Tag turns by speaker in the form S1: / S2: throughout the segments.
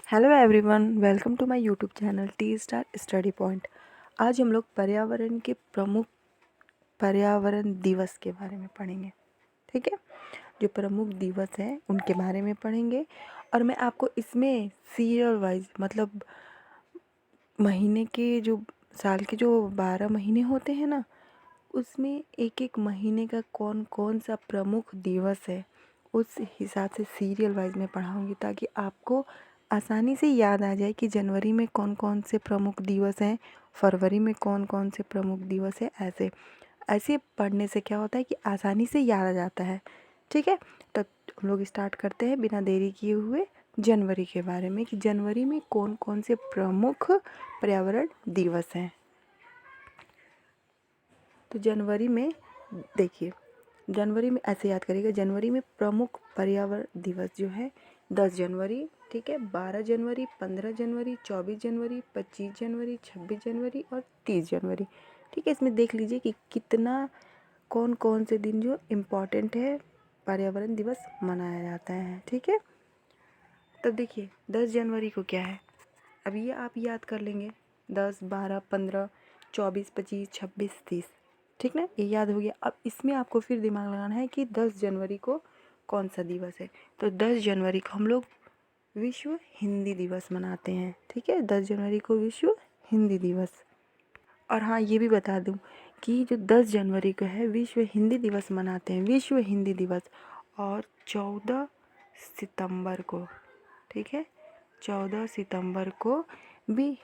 S1: Hello everyone, welcome to my YouTube channel T star study point. आज हम लोग पर्यावरण के प्रमुख पर्यावरण दिवस के बारे में पढ़ेंगे। ठीक है, जो प्रमुख दिवस हैं उनके बारे में पढ़ेंगे और मैं आपको इसमें सीरियल वाइज मतलब महीने के जो साल के जो 12 महीने होते हैं ना, उसमें एक एक महीने का कौन कौन सा प्रमुख दिवस है उस हिसाब से सीरियल वाइज में पढ़ाऊँगी, ताकि आपको आसानी से याद आ जाए कि जनवरी में कौन कौन से प्रमुख दिवस हैं, फरवरी में कौन कौन से प्रमुख दिवस है। ऐसे ऐसे पढ़ने से क्या होता है कि आसानी से याद आ जाता है। ठीक है, तो हम लोग स्टार्ट करते हैं बिना देरी किए हुए जनवरी के बारे में कि जनवरी में कौन कौन से प्रमुख पर्यावरण दिवस हैं। तो जनवरी में देखिए, जनवरी में ऐसे याद करिएगा, जनवरी में प्रमुख पर्यावरण दिवस जो है 10 जनवरी, ठीक है, 12 जनवरी, 15 जनवरी, 24 जनवरी, 25 जनवरी, 26 जनवरी और 30 जनवरी। ठीक है, इसमें देख लीजिए कि कितना कौन कौन से दिन जो इम्पोर्टेंट है पर्यावरण दिवस मनाया जाता है। ठीक है, तब देखिए 10 जनवरी को क्या है, अब ये आप याद कर लेंगे 10, 12, 15, 24, 25, 26, 30। ठीक ना, ये याद हो गया। अब इसमें आपको फिर दिमाग लगाना है कि 10 जनवरी को कौन सा दिवस है। तो 10 जनवरी को हम लोग विश्व हिंदी दिवस मनाते हैं। ठीक है, 10 जनवरी को विश्व हिंदी दिवस। और हाँ, ये भी बता दूँ कि जो 10 जनवरी को है विश्व हिंदी दिवस मनाते हैं, विश्व हिंदी दिवस। और 14 सितंबर को, ठीक है, 14 सितंबर को भी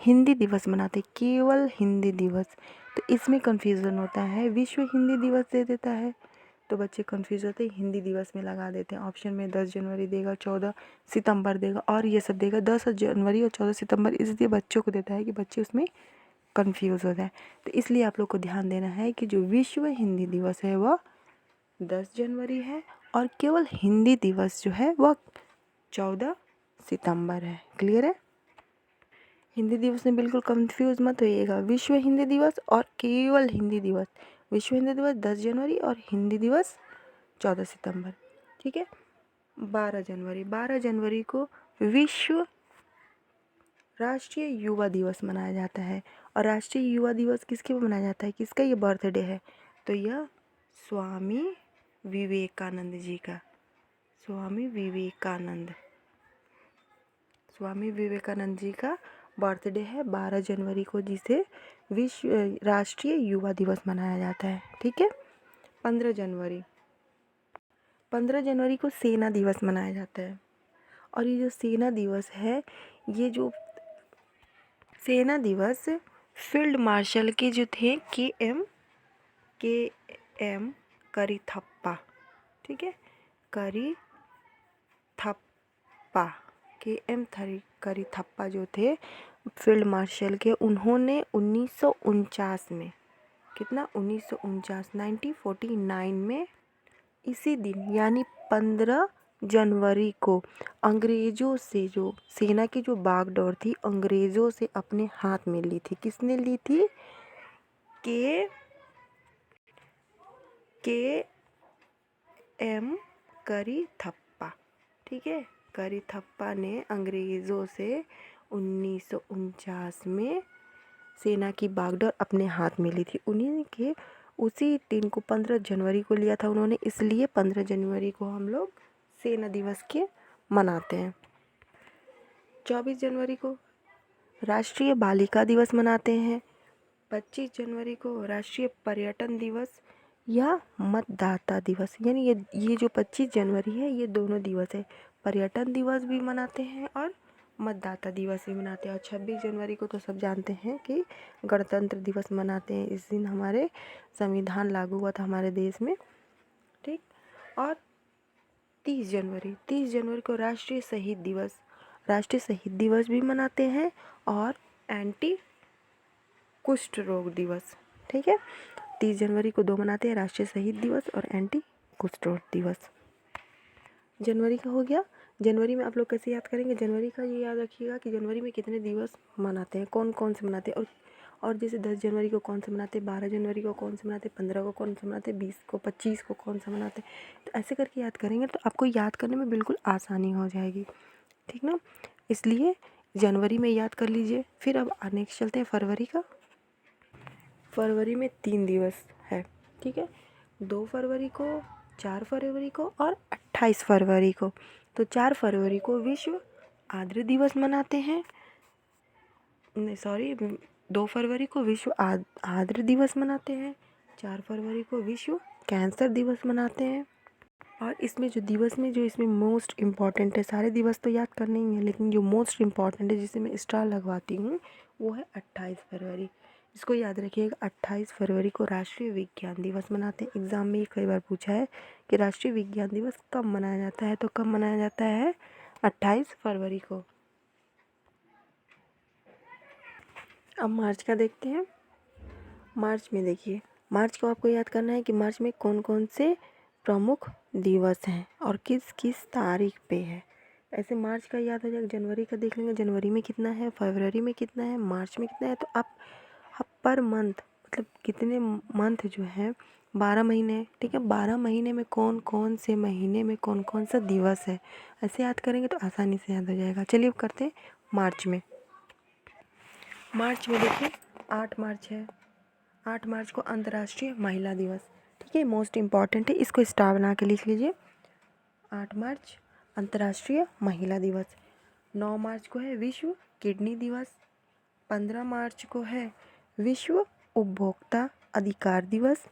S1: हिंदी दिवस मनाते, केवल हिंदी दिवस। तो इसमें कन्फ्यूज़न होता है, विश्व हिंदी दिवस दे देता है तो बच्चे कन्फ्यूज़ होते हैं, हिंदी दिवस में लगा देते हैं। ऑप्शन में 10 जनवरी देगा, 14 सितंबर देगा और ये सब देगा। 10 जनवरी और 14 सितंबर इसलिए बच्चों को देता है कि बच्चे उसमें कन्फ्यूज़ हो जाए। तो इसलिए आप लोग को ध्यान देना है कि जो विश्व हिंदी दिवस है वह 10 जनवरी है और केवल हिंदी दिवस जो है वह 14 सितंबर है। क्लियर है? हिंदी दिवस में बिल्कुल कंफ्यूज मत होइएगा, विश्व हिंदी दिवस और केवल हिंदी दिवस। विश्व हिंदी दिवस 10 जनवरी और हिंदी दिवस 14 सितंबर। ठीक है, 12 जनवरी को विश्व राष्ट्रीय युवा दिवस मनाया जाता है। और राष्ट्रीय युवा दिवस किसके लिए मनाया जाता है, किसका ये बर्थडे है, तो यह स्वामी विवेकानंद जी का, स्वामी विवेकानंद जी का बर्थडे है 12 जनवरी को, जिसे विश्व राष्ट्रीय युवा दिवस मनाया जाता है। ठीक है, 15 जनवरी को सेना दिवस मनाया जाता है। और ये जो सेना दिवस है, ये जो सेना दिवस फील्ड मार्शल के जो थे के एम करीथप्पा, ठीक है, करीथप्पा, करीथप्पा जो थे फील्ड मार्शल के, उन्होंने 1949 में, कितना, 1949, 1949 में इसी दिन यानी 15 जनवरी को अंग्रेज़ों से जो सेना की जो बागडोर थी अंग्रेज़ों से अपने हाथ में ली थी। किसने ली थी? के एम करीथप्पा। ठीक है, करीथप्पा ने अंग्रेज़ों से 1949 में सेना की बागडोर अपने हाथ में ली थी। उन्हीं के उसी दिन को 15 जनवरी को लिया था उन्होंने, इसलिए 15 जनवरी को हम लोग सेना दिवस के मनाते हैं। 24 जनवरी को राष्ट्रीय बालिका दिवस मनाते हैं। 25 जनवरी को राष्ट्रीय पर्यटन दिवस या मतदाता दिवस, यानी ये जो 25 जनवरी है ये दोनों दिवस है, पर्यटन दिवस भी मनाते हैं और मतदाता दिवस भी मनाते हैं। और 26 जनवरी को तो सब जानते हैं कि गणतंत्र दिवस मनाते हैं, इस दिन हमारे संविधान लागू हुआ था हमारे देश में। ठीक, और 30 जनवरी को राष्ट्रीय शहीद दिवस भी मनाते हैं और एंटी कुष्ठ रोग दिवस। ठीक है, 30 जनवरी को दो मनाते हैं, राष्ट्रीय शहीद दिवस और एंटी कुष्ठ रोग दिवस। जनवरी का हो गया। जनवरी में आप लोग कैसे याद करेंगे, जनवरी का ये याद रखिएगा कि जनवरी में कितने दिवस मनाते हैं, कौन कौन से मनाते हैं। और जैसे 10 जनवरी को कौन से मनाते हैं, 12 जनवरी को कौन से मनाते हैं, 15 को कौन से मनाते हैं, 20 को, 25 को कौन सा मनाते हैं। तो ऐसे करके याद करेंगे तो आपको याद करने में बिल्कुल आसानी हो जाएगी। ठीक ना, इसलिए जनवरी में याद कर लीजिए। फिर अब नेक्स्ट चलते हैं फरवरी का। फरवरी में 3 दिवस है, ठीक है, 2 फरवरी को, 4 फरवरी को और 28 फरवरी को। तो 4 फरवरी को विश्व आर्द्र दिवस मनाते हैं, नहीं सॉरी, 2 फरवरी को विश्व आर्द्र दिवस मनाते हैं, 4 फरवरी को विश्व कैंसर दिवस मनाते हैं। और इसमें जो दिवस में जो इसमें मोस्ट इम्पॉर्टेंट है, सारे दिवस तो याद करने ही हैं, लेकिन जो मोस्ट इम्पॉर्टेंट है जिसे मैं स्टार लगवाती हूँ वो है 28 फरवरी। इसको याद रखिएगा, 28 फरवरी को राष्ट्रीय विज्ञान दिवस मनाते हैं। एग्ज़ाम में ये कई बार पूछा है कि राष्ट्रीय विज्ञान दिवस कब मनाया जाता है, तो कब मनाया जाता है? 28 फरवरी को। अब मार्च का देखते हैं। मार्च में देखिए, मार्च को आपको याद करना है कि मार्च में कौन कौन से प्रमुख दिवस हैं और किस किस तारीख पे है। ऐसे मार्च का याद हो जाएगा, जनवरी का देख लेंगे, जनवरी में कितना है, फरवरी में कितना है, मार्च में कितना है। तो आप पर मंथ मतलब कितने मंथ जो है, 12 महीने, ठीक है, 12 महीने में कौन कौन से महीने में कौन कौन सा दिवस है, ऐसे याद करेंगे तो आसानी से याद हो जाएगा। चलिए अब करते हैं मार्च में। मार्च में देखिए 8 मार्च है, 8 मार्च को अंतर्राष्ट्रीय महिला दिवस, ठीक है, मोस्ट इम्पॉर्टेंट है, इसको स्टार बना के लिख लीजिए। 8 मार्च अंतर्राष्ट्रीय महिला दिवस। 9 मार्च को है विश्व किडनी दिवस। 15 मार्च को है विश्व उपभोक्ता अधिकार दिवस।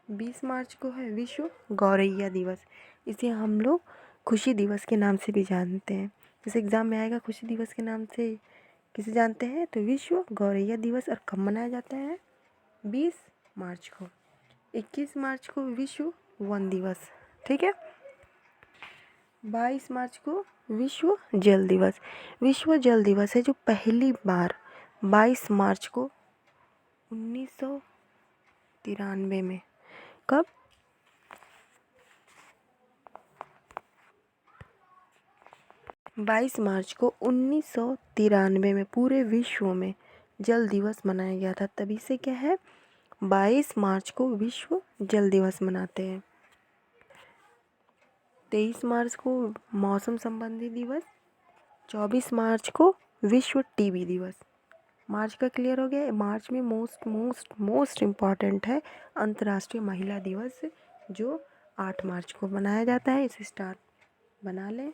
S1: 20 मार्च को है विश्व गौरैया दिवस। इसे हम लोग खुशी दिवस के नाम से भी जानते हैं। जैसे एग्ज़ाम में आएगा खुशी दिवस के नाम से किसे जानते हैं, तो विश्व गौरैया दिवस। और कब मनाया जाता है? 20 मार्च को। 21 मार्च को विश्व वन दिवस, ठीक है। 22 मार्च को विश्व जल दिवस। विश्व जल दिवस है जो पहली बार 22 मार्च को 1993 में, कब? 22 मार्च को 1993 में पूरे विश्व में जल दिवस मनाया गया था। तभी से क्या है, 22 मार्च को विश्व जल दिवस मनाते हैं। 23 मार्च को मौसम संबंधी दिवस। 24 मार्च को विश्व टीबी दिवस। मार्च का क्लियर हो गया। मार्च में मोस्ट मोस्ट मोस्ट इम्पॉर्टेंट है अंतर्राष्ट्रीय महिला दिवस, जो 8 मार्च को मनाया जाता है। इसे स्टार बना लें।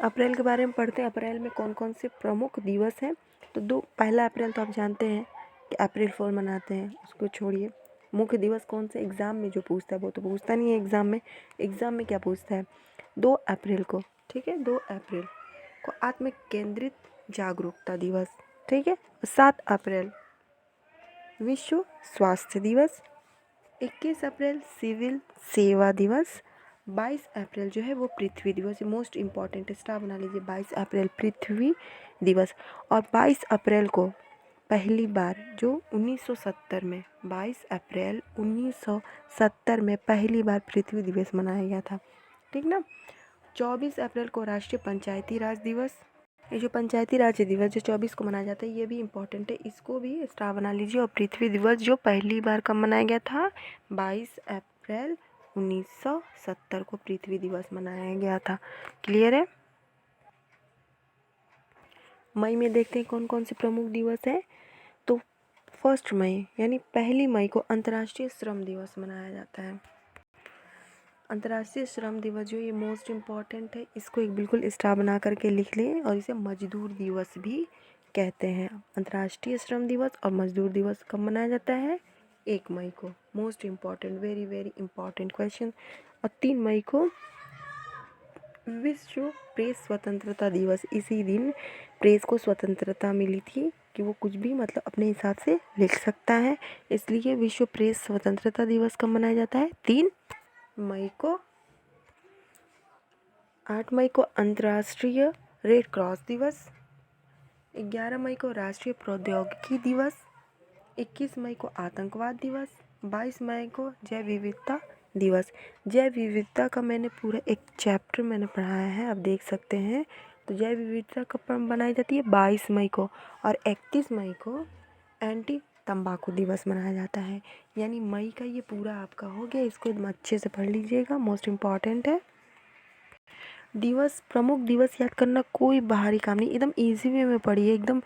S1: अप्रैल के बारे में पढ़ते हैं। अप्रैल में कौन कौन से प्रमुख दिवस हैं। तो पहला अप्रैल तो आप जानते हैं कि अप्रैल फूल मनाते हैं, उसको छोड़िए। मुख्य दिवस कौन से, एग्ज़ाम में जो पूछता है वो तो पूछता नहीं है एग्ज़ाम में। एग्ज़ाम में क्या पूछता है, 2 अप्रैल को, ठीक है, 2 अप्रैल को आत्म केंद्रित जागरूकता दिवस, ठीक है। 7 अप्रैल विश्व स्वास्थ्य दिवस। 21 अप्रैल सिविल सेवा दिवस। 22 अप्रैल जो है वो पृथ्वी दिवस, मोस्ट इम्पॉर्टेंट, स्टार बना लीजिए। 22 अप्रैल पृथ्वी दिवस। और 22 अप्रैल को पहली बार जो 1970 में, 22 अप्रैल 1970 में पहली बार पृथ्वी दिवस मनाया गया था, ठीक ना। 24 अप्रैल को राष्ट्रीय पंचायती राज दिवस। ये जो पंचायती राज दिवस जो 24 को मनाया जाता है, ये भी इम्पोर्टेंट है, इसको भी स्टार बना लीजिए। और पृथ्वी दिवस जो पहली बार कब मनाया गया था, 22 अप्रैल 1970 को पृथ्वी दिवस मनाया गया था। क्लियर है। मई में देखते हैं कौन कौन से प्रमुख दिवस हैं। तो 1 मई यानी पहली मई को अंतर्राष्ट्रीय श्रम दिवस मनाया जाता है। अंतर्राष्ट्रीय श्रम दिवस जो ये मोस्ट इम्पॉर्टेंट है, इसको एक बिल्कुल स्टार बना करके लिख लें। और इसे मजदूर दिवस भी कहते हैं। अंतर्राष्ट्रीय श्रम दिवस और मजदूर दिवस कब मनाया जाता है, 1 मई को। Most important, very very important question. और 3 मई को विश्व प्रेस स्वतंत्रता दिवस। इसी दिन प्रेस को स्वतंत्रता मिली थी कि वो कुछ भी मतलब अपने हिसाब से लिख सकता है, इसलिए विश्व प्रेस स्वतंत्रता दिवस कब मनाया जाता है, 3 मई को। 8 मई को अंतर्राष्ट्रीय रेड क्रॉस दिवस। 11 मई को राष्ट्रीय प्रौद्योगिकी दिवस। 21 मई को आतंकवाद दिवस। 22 मई को जैव विविधता दिवस। जैव विविधता का मैंने पूरा एक चैप्टर मैंने पढ़ाया है, आप देख सकते हैं। तो जैव विविधता कब बनाई जाती है, 22 मई को। और 31 मई को एंटी तंबाकू दिवस मनाया जाता है। यानी मई का ये पूरा आपका हो गया, इसको एकदम अच्छे से पढ़ लीजिएगा, मोस्ट इम्पॉर्टेंट है। दिवस, प्रमुख दिवस याद करना कोई बाहरी काम नहीं, एकदम इजी वे में पढ़िए, एकदम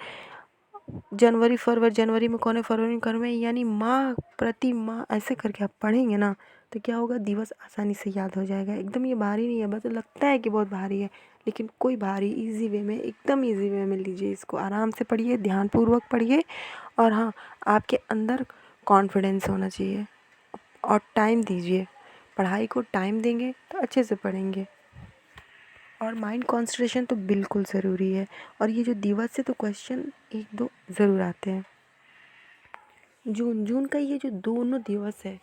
S1: जनवरी फरवरी, जनवरी में कौन है, फरवरी में कौन है, यानी माह प्रति माह ऐसे करके आप पढ़ेंगे ना तो क्या होगा, दिवस आसानी से याद हो जाएगा। एकदम ये भारी नहीं है, बस लगता है कि बहुत भारी है, लेकिन कोई भारी, इजी वे में, एकदम इजी वे में लीजिए इसको, आराम से पढ़िए, ध्यानपूर्वक पढ़िए। और हाँ, आपके अंदर कॉन्फिडेंस होना चाहिए और टाइम दीजिए, पढ़ाई को टाइम देंगे तो अच्छे से पढ़ेंगे। और माइंड कंसंट्रेशन तो बिल्कुल ज़रूरी है। और ये जो दिवस से तो क्वेश्चन एक दो ज़रूर आते हैं। जून का ये जो दोनों दिवस है,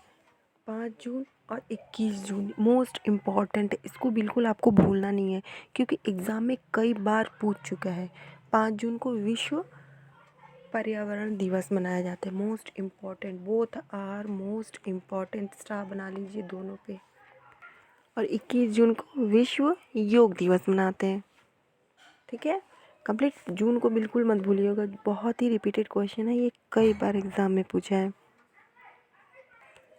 S1: 5 जून और 21 जून, मोस्ट इम्पॉर्टेंट है, इसको बिल्कुल आपको भूलना नहीं है, क्योंकि एग्ज़ाम में कई बार पूछ चुका है। 5 जून को विश्व पर्यावरण दिवस मनाया जाता है, most important, both are most important, star बना लीजिए दोनों पे। और 21 जून को विश्व योग दिवस मनाते हैं। ठीक है, कंप्लीट जून को बिल्कुल मत भूलिएगा, बहुत ही रिपीटेड क्वेश्चन है, ये कई बार एग्ज़ाम में पूछा है।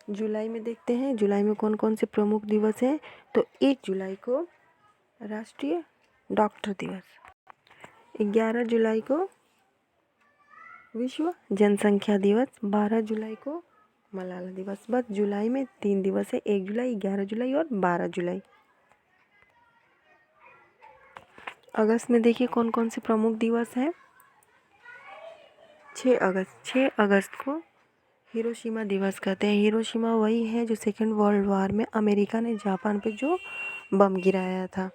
S1: जुलाई में देखते हैं, जुलाई में कौन कौन से प्रमुख दिवस हैं। तो 1 जुलाई को राष्ट्रीय डॉक्टर दिवस, 11 जुलाई को विश्व जनसंख्या दिवस, 12 जुलाई को मलाला दिवस। बस जुलाई में 3 दिवस है, 1 जुलाई, 11 जुलाई और 12 जुलाई। अगस्त में देखिए कौन कौन से प्रमुख दिवस हैं। 6 अगस्त को हिरोशिमा दिवस कहते हैं। हिरोशिमा वही है जो सेकेंड वर्ल्ड वार में अमेरिका ने जापान पे जो बम गिराया था।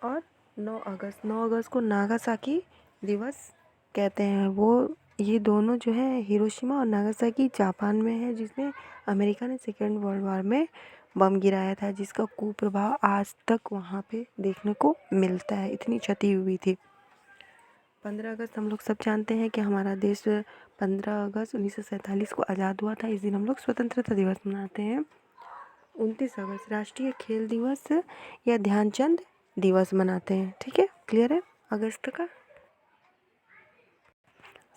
S1: और 9 अगस्त को नागासाकी दिवस कहते हैं। वो ये दोनों जो है, हिरोशिमा और नागासाकी जापान में है, जिसमें अमेरिका ने सेकेंड वर्ल्ड वार में बम गिराया था, जिसका कुप्रभाव आज तक वहाँ पे देखने को मिलता है, इतनी क्षति हुई थी। 15 अगस्त हम लोग सब जानते हैं कि हमारा देश 15 अगस्त 1947 को आज़ाद हुआ था। इस दिन हम लोग स्वतंत्रता दिवस मनाते हैं। 29 अगस्त राष्ट्रीय खेल दिवस या ध्यानचंद दिवस मनाते हैं। ठीक है, क्लियर है अगस्त का।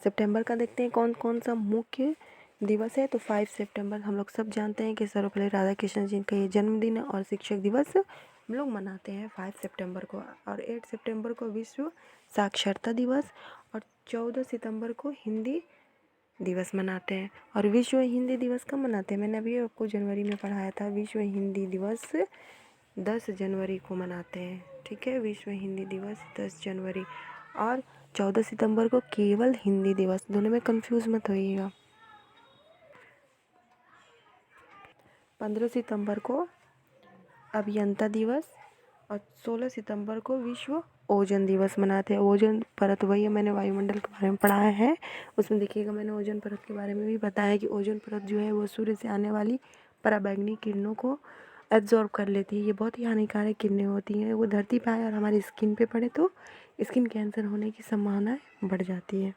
S1: सितंबर का देखते हैं कौन कौन सा मुख्य दिवस है। तो 5 सितंबर हम लोग सब जानते हैं कि सर्वपल्ली राधाकृष्णन जी का ये जन्मदिन है, और शिक्षक दिवस हम लोग मनाते हैं 5 सितंबर को। और 8 सितंबर को विश्व साक्षरता दिवस, और 14 सितंबर को हिंदी दिवस मनाते हैं। और विश्व हिंदी दिवस कब मनाते हैं, मैंने अभी आपको जनवरी में पढ़ाया था। विश्व हिंदी दिवस 10 जनवरी को मनाते हैं। ठीक है, विश्व हिंदी दिवस 10 जनवरी। और 14 सितंबर को केवल हिंदी दिवस, दोनों में कंफ्यूज मत होइएगा। 15 सितंबर को अभियंता दिवस, और 16 सितंबर को विश्व ओजोन दिवस मनाते हैं। ओजोन परत वही है, मैंने वायुमंडल के बारे में पढ़ाया है, उसमें देखिएगा मैंने ओजोन परत के बारे में भी बताया कि ओजोन परत जो है वो सूर्य से आने वाली पराबैंगनी किरणों को एब्जॉर्ब कर लेती है। ये बहुत ही हानिकारक किरणें होती हैं, वो धरती पर आए और हमारी स्किन पे पड़े तो स्किन कैंसर होने की संभावना बढ़ जाती है।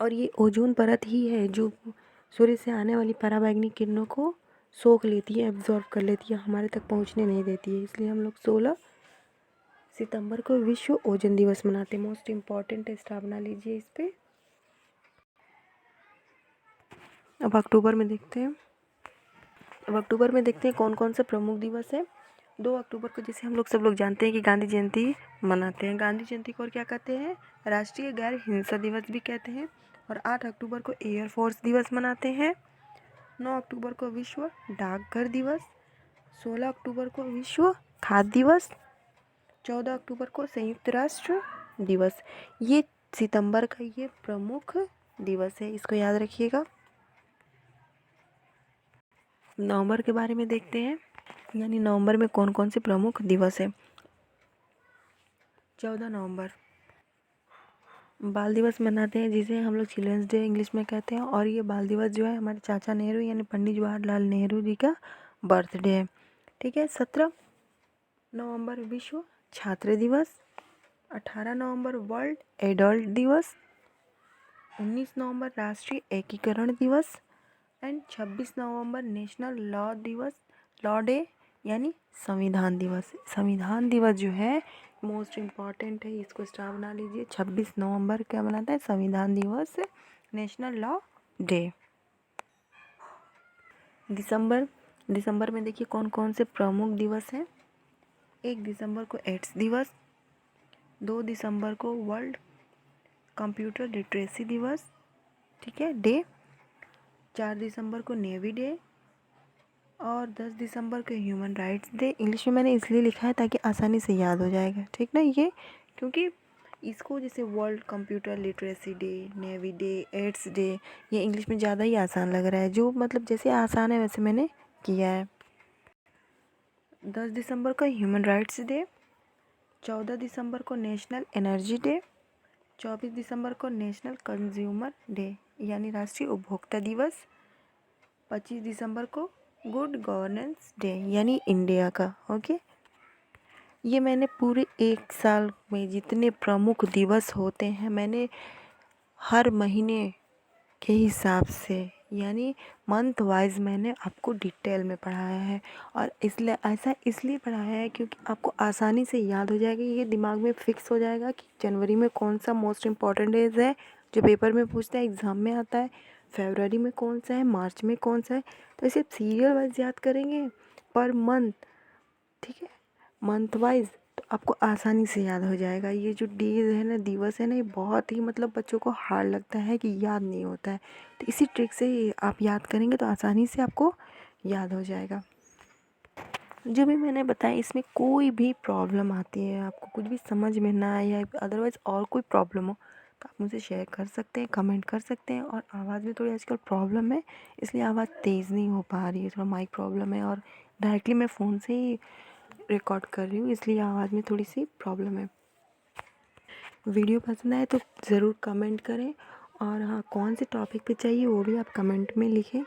S1: और ये ओजोन परत ही है जो सूर्य से आने वाली पराबैंगनी किरणों को सोख लेती है, एब्जॉर्ब कर लेती है, हमारे तक पहुंचने नहीं देती है। इसलिए हम लोग 16 सितंबर को विश्व ओजोन दिवस मनाते हैं। मोस्ट इम्पॉर्टेंट है, स्टार बना लीजिए इस पे। अब अक्टूबर में देखते हैं, कौन कौन से प्रमुख दिवस है। 2 अक्टूबर को जैसे हम लोग सब लोग जानते हैं कि गांधी जयंती मनाते हैं। गांधी जयंती को और क्या कहते हैं, राष्ट्रीय गैर हिंसा दिवस भी कहते हैं। और 8 अक्टूबर को एयरफोर्स दिवस मनाते हैं। 9 अक्टूबर को विश्व डाकघर दिवस। 16 अक्टूबर को विश्व खाद्य दिवस। 14 अक्टूबर को संयुक्त राष्ट्र दिवस। ये सितंबर का ये प्रमुख दिवस है, इसको याद रखिएगा। नवंबर के बारे में देखते हैं, यानी नवंबर में कौन कौन से प्रमुख दिवस है। 14 नवंबर बाल दिवस मनाते हैं, जिसे हम लोग चिल्ड्रंस डे इंग्लिश में कहते हैं। और ये बाल दिवस जो है हमारे चाचा नेहरू यानी पंडित जवाहरलाल नेहरू जी का बर्थडे है। ठीक है, 17 नवंबर विश्व छात्र दिवस। 18 नवंबर वर्ल्ड एडल्ट दिवस। 19 नवंबर राष्ट्रीय एकीकरण दिवस। एंड 26 नवंबर नेशनल लॉ दिवस, लॉ डे यानी संविधान दिवस। संविधान दिवस जो है मोस्ट इम्पॉर्टेंट है, इसको स्टार बना लीजिए। 26 नवंबर क्या मनाता है, संविधान दिवस, नेशनल लॉ डे। दिसंबर में देखिए कौन कौन से प्रमुख दिवस हैं। 1 दिसंबर को एड्स दिवस, 2 दिसंबर को वर्ल्ड कंप्यूटर लिटरेसी दिवस, ठीक है, डे, 4 दिसंबर को नेवी डे और 10 दिसंबर को ह्यूमन राइट्स डे। इंग्लिश में मैंने इसलिए लिखा है ताकि आसानी से याद हो जाएगा, ठीक ना ये, क्योंकि इसको जैसे world computer literacy day, navy day, AIDS day, ये इंग्लिश में ज़्यादा ही आसान लग रहा है, जो मतलब जैसे आसान है वैसे मैंने किया है। 10 दिसंबर को ह्यूमन राइट्स डे, 14 दिसंबर को नेशनल एनर्जी डे, 24 दिसंबर को नेशनल कंज्यूमर डे यानी राष्ट्रीय उपभोक्ता दिवस, 25 दिसंबर को गुड गवर्नेंस डे यानी इंडिया का, ओके। ये मैंने पूरे 1 साल में जितने प्रमुख दिवस होते हैं मैंने हर महीने के हिसाब से यानी मंथ वाइज मैंने आपको डिटेल में पढ़ाया है, और इसलिए ऐसा इसलिए पढ़ाया है क्योंकि आपको आसानी से याद हो जाएगा, ये दिमाग में फिक्स हो जाएगा कि जनवरी में कौन सा मोस्ट इम्पॉर्टेंट डेज है जो पेपर में पूछता है, एग्ज़ाम में आता है, फरवरी में कौन सा है, मार्च में कौन सा है। तो इसे सीरियल वाइज याद करेंगे पर मंथ, ठीक है, मंथ वाइज, तो आपको आसानी से याद हो जाएगा। ये जो डेज है ना, दिवस है ना, ये बहुत ही मतलब बच्चों को हार्ड लगता है कि याद नहीं होता है, तो इसी ट्रिक से आप याद करेंगे तो आसानी से आपको याद हो जाएगा। जो भी मैंने बताया इसमें कोई भी प्रॉब्लम आती है, आपको कुछ भी समझ में ना आए या अदरवाइज़ और कोई प्रॉब्लम हो तो आप मुझे शेयर कर सकते हैं, कमेंट कर सकते हैं। और आवाज़ में थोड़ी आजकल प्रॉब्लम है, इसलिए आवाज़ तेज़ नहीं हो पा रही है, थोड़ा माइक प्रॉब्लम है, और डायरेक्टली मैं फ़ोन से ही रिकॉर्ड कर रही हूँ, इसलिए आवाज़ में थोड़ी सी प्रॉब्लम है। वीडियो पसंद आए तो ज़रूर कमेंट करें, और हाँ, कौन से टॉपिक पे चाहिए वो भी आप कमेंट में लिखें।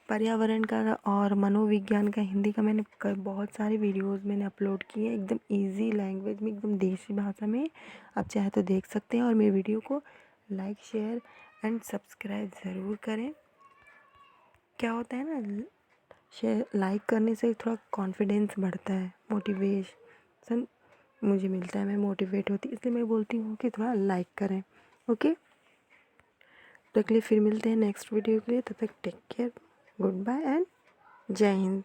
S1: पर्यावरण का और मनोविज्ञान का हिंदी का मैंने बहुत सारे वीडियोस मैंने अपलोड किए हैं, एकदम इजी लैंग्वेज में, एकदम देसी भाषा में, आप चाहे तो देख सकते हैं। और मेरे वीडियो को लाइक, शेयर एंड सब्सक्राइब ज़रूर करें। क्या होता है ना, शेयर लाइक करने से थोड़ा कॉन्फिडेंस बढ़ता है, मोटिवेशन मुझे मिलता है, मैं मोटिवेट होती, इसलिए मैं बोलती हूँ कि थोड़ा लाइक करें, ओके। तो अगले फिर मिलते हैं नेक्स्ट वीडियो के लिए, तब तक take care, goodbye and जय हिंद।